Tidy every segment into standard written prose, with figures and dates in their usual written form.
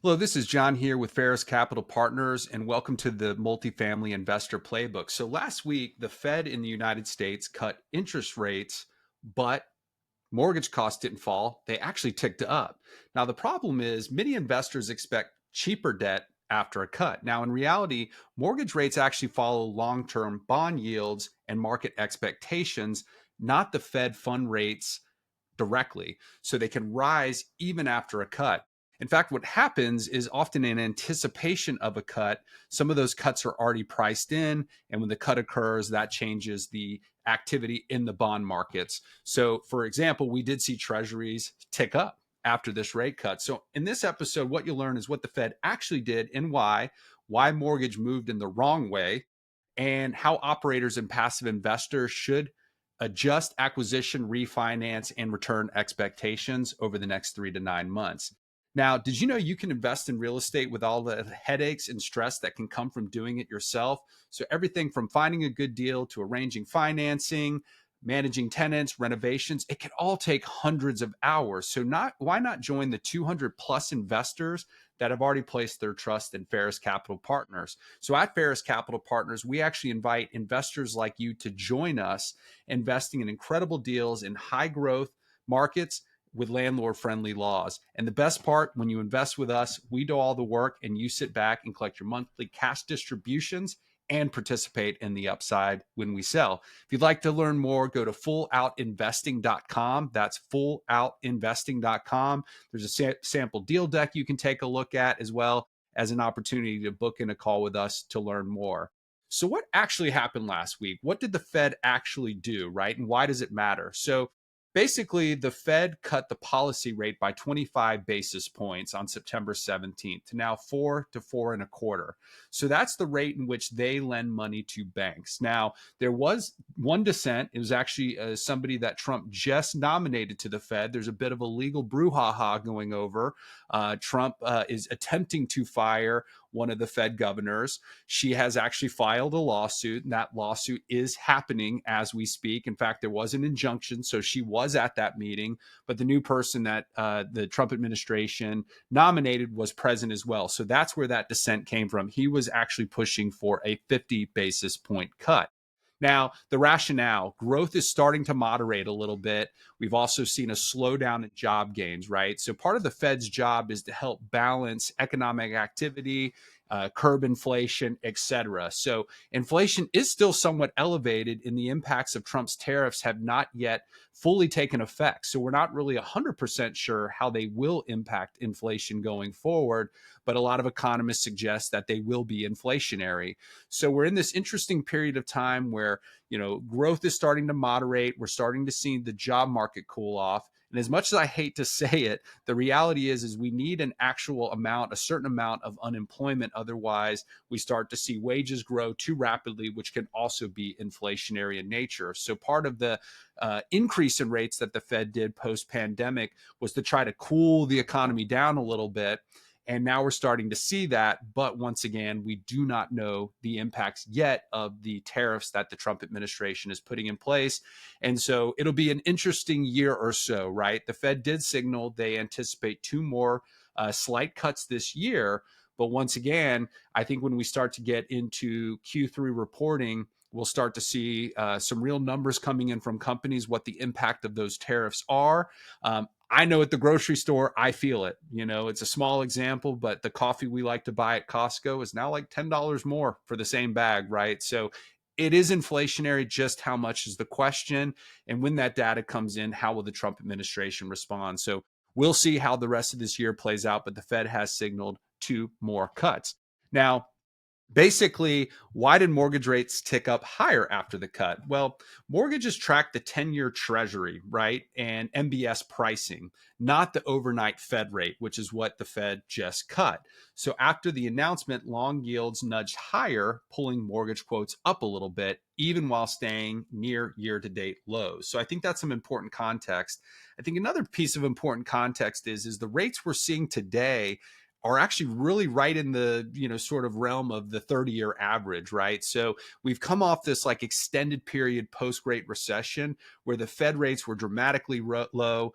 Hello, this is John here with Faris Capital Partners, and welcome to the Multifamily Investor Playbook. So, last week, the Fed in the United States cut interest rates, but mortgage costs didn't fall. They actually ticked up. Now, the problem is many investors expect cheaper debt after a cut. Now, in reality, mortgage rates actually follow long term bond yields and market expectations, not the Fed fund rates directly. So they can rise even after a cut. In fact, what happens is often in anticipation of a cut, some of those cuts are already priced in. And when the cut occurs, that changes the activity in the bond markets. So, for example, we did see treasuries tick up after this rate cut. So, in this episode, what you'll learn is what the Fed actually did and why mortgage moved in the wrong way, and how operators and passive investors should adjust acquisition, refinance, and return expectations over the next 3 to 9 months. Now, did you know you can invest in real estate with all the headaches and stress that can come from doing it yourself? So, everything from finding a good deal to arranging financing, managing tenants, renovations, it can all take hundreds of hours. So, why not join the 200 plus investors that have already placed their trust in Faris Capital Partners? So, at Faris Capital Partners, we actually invite investors like you to join us investing in incredible deals in high growth markets with landlord friendly laws. And the best part, when you invest with us, we do all the work and you sit back and collect your monthly cash distributions and participate in the upside when we sell. If you'd like to learn more, go to fulloutinvesting.com. That's fulloutinvesting.com. There's a sample deal deck you can take a look at, as well as an opportunity to book in a call with us to learn more. So, what actually happened last week? What did the Fed actually do, right? And why does it matter? So, basically, the Fed cut the policy rate by 25 basis points on September 17th to now 4 to 4.25. So that's the rate in which they lend money to banks. Now, there was one dissent. It was actually somebody that Trump just nominated to the Fed. There's a bit of a legal brouhaha going over. Trump is attempting to fire one of the Fed governors. She has actually filed a lawsuit, and that lawsuit is happening as we speak. In fact, there was an injunction, so she was at that meeting, but the new person that the Trump administration nominated was present as well. So that's where that dissent came from. He was actually pushing for a 50 basis point cut. Now, the rationale, growth is starting to moderate a little bit. We've also seen a slowdown in job gains, right? So part of the Fed's job is to help balance economic activity, curb inflation, et cetera. So inflation is still somewhat elevated, and the impacts of Trump's tariffs have not yet fully taken effect. So we're not really 100% sure how they will impact inflation going forward, but a lot of economists suggest that they will be inflationary. So we're in this interesting period of time where, growth is starting to moderate. We're starting to see the job market cool off. And as much as I hate to say it, the reality is we need an actual amount, a certain amount of unemployment. Otherwise, we start to see wages grow too rapidly, which can also be inflationary in nature. So part of the increase in rates that the Fed did post-pandemic was to try to cool the economy down a little bit. And now we're starting to see that. But once again, we do not know the impacts yet of the tariffs that the Trump administration is putting in place. And so it'll be an interesting year or so, right? The Fed did signal they anticipate two more slight cuts this year. But once again, I think when we start to get into Q3 reporting, we'll start to see some real numbers coming in from companies, what the impact of those tariffs are. I know at the grocery store, I feel it. It's a small example, but the coffee we like to buy at Costco is now like $10 more for the same bag, right? So it is inflationary. Just how much is the question? And when that data comes in, how will the Trump administration respond? So we'll see how the rest of this year plays out, but the Fed has signaled two more cuts. Now, basically, why did mortgage rates tick up higher after the cut? Well, mortgages track the 10-year treasury, right? And MBS pricing, not the overnight Fed rate, which is what the Fed just cut. So after the announcement, long yields nudged higher, pulling mortgage quotes up a little bit, even while staying near year-to-date lows. So I think that's some important context. I think another piece of important context is the rates we're seeing today are actually really right in the, sort of realm of the 30-year average, right? So we've come off this like extended period post-Great Recession where the Fed rates were dramatically low.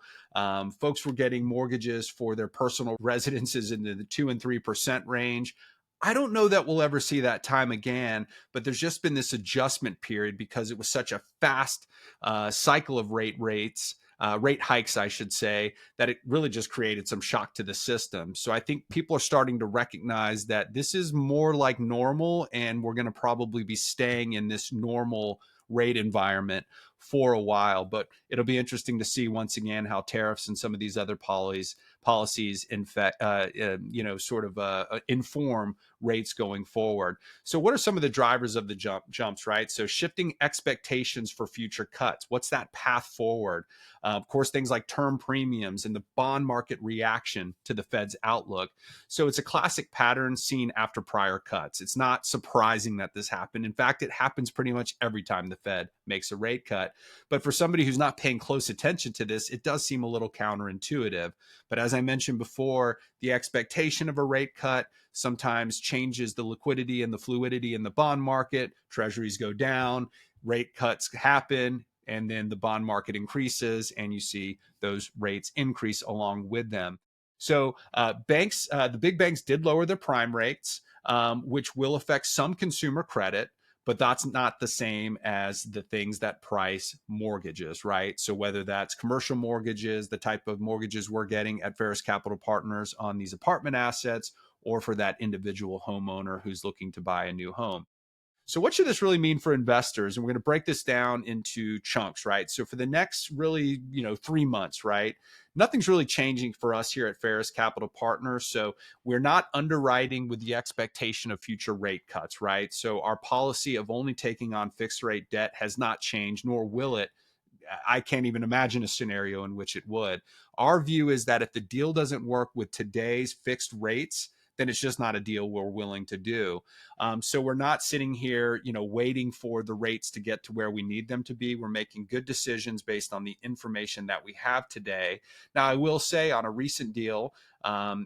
Folks were getting mortgages for their personal residences in the 2 and 3% range. I don't know that we'll ever see that time again, but there's just been this adjustment period because it was such a fast cycle of rate hikes, I should say, that it really just created some shock to the system. So I think people are starting to recognize that this is more like normal, and we're going to probably be staying in this normal rate environment for a while. But it'll be interesting to see once again how tariffs and some of these other policies in fact, inform rates going forward. So what are some of the drivers of the jumps, right? So shifting expectations for future cuts. What's that path forward? Of course, things like term premiums and the bond market reaction to the Fed's outlook. So it's a classic pattern seen after prior cuts. It's not surprising that this happened. In fact, it happens pretty much every time the Fed makes a rate cut. But for somebody who's not paying close attention to this, it does seem a little counterintuitive. But as I mentioned before, the expectation of a rate cut sometimes changes the liquidity and the fluidity in the bond market. Treasuries go down, rate cuts happen, and then the bond market increases, and you see those rates increase along with them. So the big banks did lower their prime rates, which will affect some consumer credit, but that's not the same as the things that price mortgages, right? So whether that's commercial mortgages, the type of mortgages we're getting at Faris Capital Partners on these apartment assets, or for that individual homeowner who's looking to buy a new home. So what should this really mean for investors? And we're going to break this down into chunks, right? So for the next really, 3 months, right? Nothing's really changing for us here at Faris Capital Partners. So we're not underwriting with the expectation of future rate cuts, right? So our policy of only taking on fixed rate debt has not changed, nor will it. I can't even imagine a scenario in which it would. Our view is that if the deal doesn't work with today's fixed rates, then it's just not a deal we're willing to do. So we're not sitting here, waiting for the rates to get to where we need them to be. We're making good decisions based on the information that we have today. Now, I will say on a recent deal,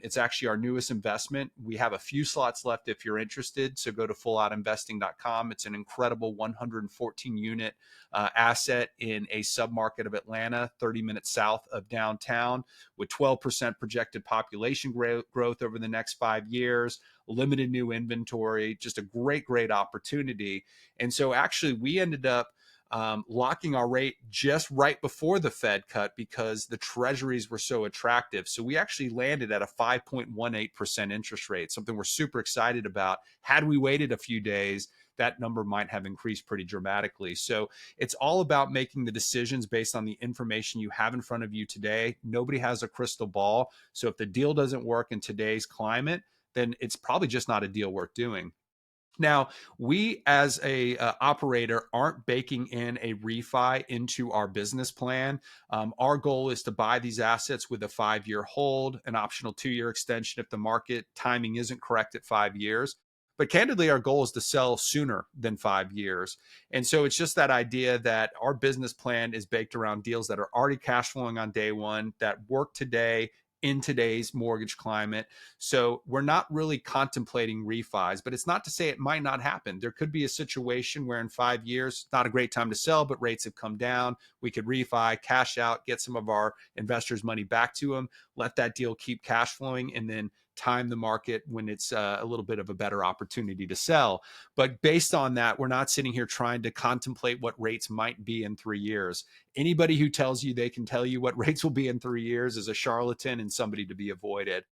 it's actually our newest investment. We have a few slots left if you're interested. So go to fulloutinvesting.com. It's an incredible 114 unit asset in a submarket of Atlanta, 30 minutes south of downtown, with 12% projected population growth over the next 5 years, limited new inventory, just a great opportunity. And so actually we ended up locking our rate just right before the Fed cut because the treasuries were so attractive. So we actually landed at a 5.18% interest rate, something we're super excited about. Had we waited a few days, that number might have increased pretty dramatically. So it's all about making the decisions based on the information you have in front of you today. Nobody has a crystal ball. So if the deal doesn't work in today's climate, then it's probably just not a deal worth doing. Now, we as a operator aren't baking in a refi into our business plan. Our goal is to buy these assets with a 5-year hold, an optional 2-year extension if the market timing isn't correct at 5 years. But candidly, our goal is to sell sooner than 5 years. And so it's just that idea that our business plan is baked around deals that are already cash flowing on day one, that work today in today's mortgage climate. So we're not really contemplating refis, but it's not to say it might not happen. There could be a situation where in 5 years, not a great time to sell, but rates have come down. We could refi, cash out, get some of our investors' money back to them, let that deal keep cash flowing, and then time the market when it's a little bit of a better opportunity to sell. But based on that, we're not sitting here trying to contemplate what rates might be in 3 years. Anybody who tells you they can tell you what rates will be in 3 years is a charlatan and somebody to be avoided.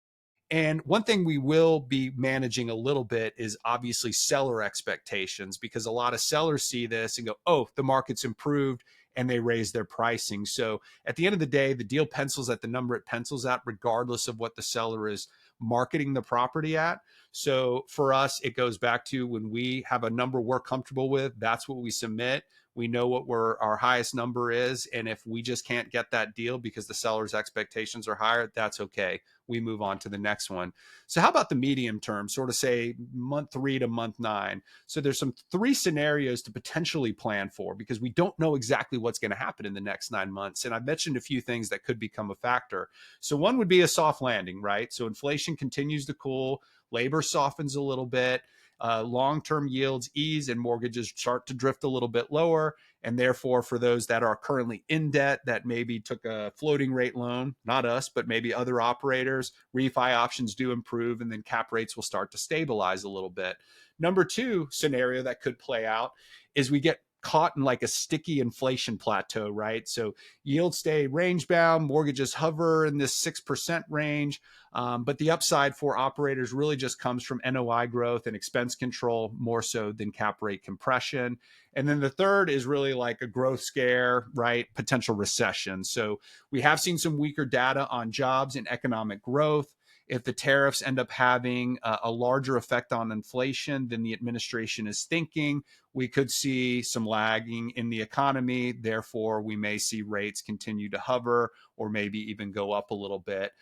And one thing we will be managing a little bit is obviously seller expectations, because a lot of sellers see this and go, oh, the market's improved, and they raise their pricing. So at the end of the day, the deal pencils at the number it pencils at, regardless of what the seller is marketing the property at. So for us, it goes back to when we have a number we're comfortable with, that's what we submit. We know what our highest number is. And if we just can't get that deal because the seller's expectations are higher, that's okay. We move on to the next one. So how about the medium term, sort of say month 3 to month 9? So there's some 3 scenarios to potentially plan for because we don't know exactly what's going to happen in the next 9 months. And I've mentioned a few things that could become a factor. So one would be a soft landing, right? So inflation continues to cool, labor softens a little bit, long-term yields ease, and mortgages start to drift a little bit lower. And therefore, for those that are currently in debt that maybe took a floating rate loan, not us, but maybe other operators, refi options do improve, and then cap rates will start to stabilize a little bit. Number 2 scenario that could play out is we get caught in like a sticky inflation plateau, right? So yields stay range bound, mortgages hover in this 6% range. But the upside for operators really just comes from NOI growth and expense control more so than cap rate compression. And then the third is really like a growth scare, right? Potential recession. So we have seen some weaker data on jobs and economic growth. If the tariffs end up having a larger effect on inflation than the administration is thinking, we could see some lagging in the economy. Therefore, we may see rates continue to hover or maybe even go up a little bit.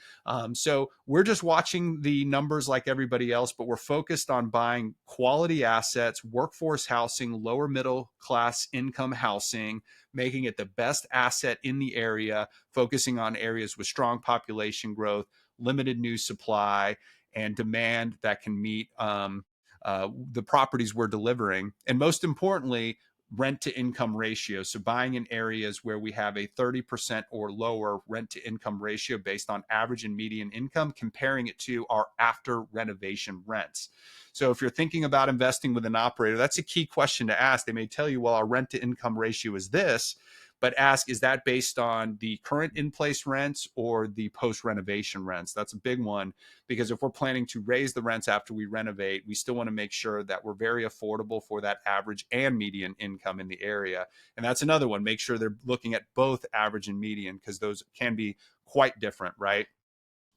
So we're just watching the numbers like everybody else, but we're focused on buying quality assets, workforce housing, lower middle class income housing, making it the best asset in the area, focusing on areas with strong population growth, limited new supply, and demand that can meet the properties we're delivering. And most importantly, rent to income ratio. So buying in areas where we have a 30% or lower rent to income ratio based on average and median income, comparing it to our after renovation rents. So if you're thinking about investing with an operator, that's a key question to ask. They may tell you, well, our rent to income ratio is this, but ask, is that based on the current in-place rents or the post-renovation rents? That's a big one, because if we're planning to raise the rents after we renovate, we still want to make sure that we're very affordable for that average and median income in the area. And that's another one. Make sure they're looking at both average and median, because those can be quite different, right?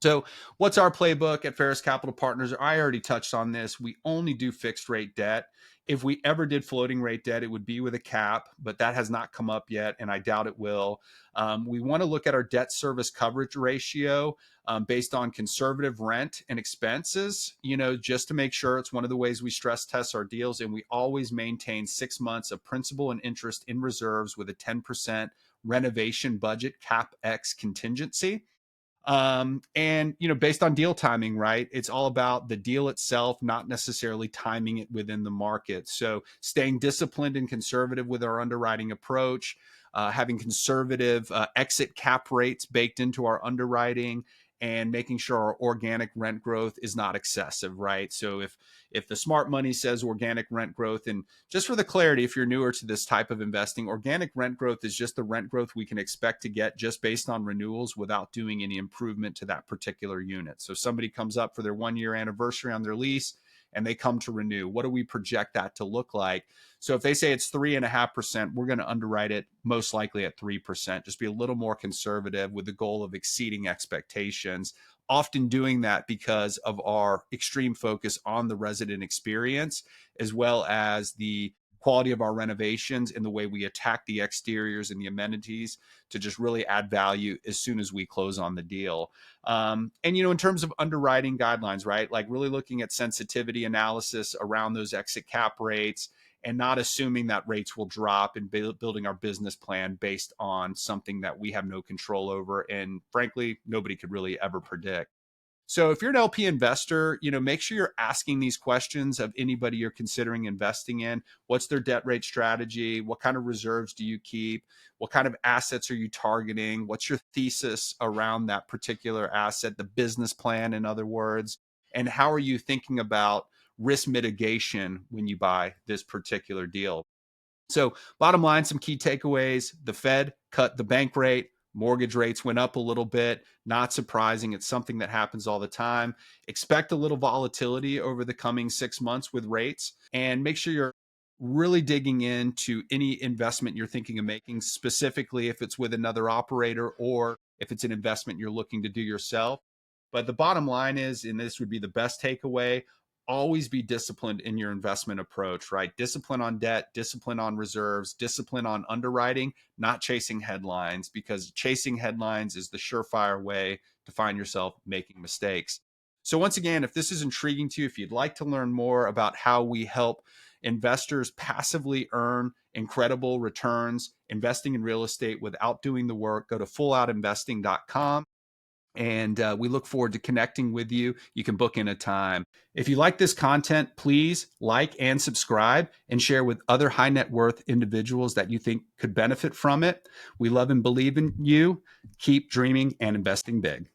So, what's our playbook at Faris Capital Partners? I already touched on this. We only do fixed rate debt. If we ever did floating rate debt, it would be with a cap, but that has not come up yet, and I doubt it will. We want to look at our debt service coverage ratio based on conservative rent and expenses, just to make sure. It's one of the ways we stress test our deals, and we always maintain 6 months of principal and interest in reserves with a 10% renovation budget cap X contingency. And based on deal timing, right? It's all about the deal itself, not necessarily timing it within the market. So staying disciplined and conservative with our underwriting approach, having conservative exit cap rates baked into our underwriting, and making sure our organic rent growth is not excessive, right? So if the smart money says organic rent growth, and just for the clarity, if you're newer to this type of investing, organic rent growth is just the rent growth we can expect to get just based on renewals without doing any improvement to that particular unit. So somebody comes up for their 1-year anniversary on their lease and they come to renew. What do we project that to look like? So if they say it's 3.5%, we're going to underwrite it most likely at 3%. Just be a little more conservative with the goal of exceeding expectations. Often doing that because of our extreme focus on the resident experience, as well as the quality of our renovations and the way we attack the exteriors and the amenities to just really add value as soon as we close on the deal. And in terms of underwriting guidelines, right? Like really looking at sensitivity analysis around those exit cap rates, and not assuming that rates will drop, and building our business plan based on something that we have no control over. And frankly, nobody could really ever predict. So if you're an LP investor, make sure you're asking these questions of anybody you're considering investing in. What's their debt rate strategy? What kind of reserves do you keep? What kind of assets are you targeting? What's your thesis around that particular asset, the business plan, in other words? And how are you thinking about risk mitigation when you buy this particular deal? So bottom line, some key takeaways. The Fed cut the bank rate. Mortgage rates went up a little bit. Not surprising. It's something that happens all the time. Expect a little volatility over the coming 6 months with rates, and make sure you're really digging into any investment you're thinking of making, specifically if it's with another operator or if it's an investment you're looking to do yourself. But the bottom line is, and this would be the best takeaway, always be disciplined in your investment approach, right? Discipline on debt, discipline on reserves, discipline on underwriting, not chasing headlines, because chasing headlines is the surefire way to find yourself making mistakes. So once again, if this is intriguing to you, if you'd like to learn more about how we help investors passively earn incredible returns investing in real estate without doing the work, go to fulloutinvesting.com. And we look forward to connecting with you. You can book in a time. If you like this content, please like and subscribe and share with other high net worth individuals that you think could benefit from it. We love and believe in you. Keep dreaming and investing big.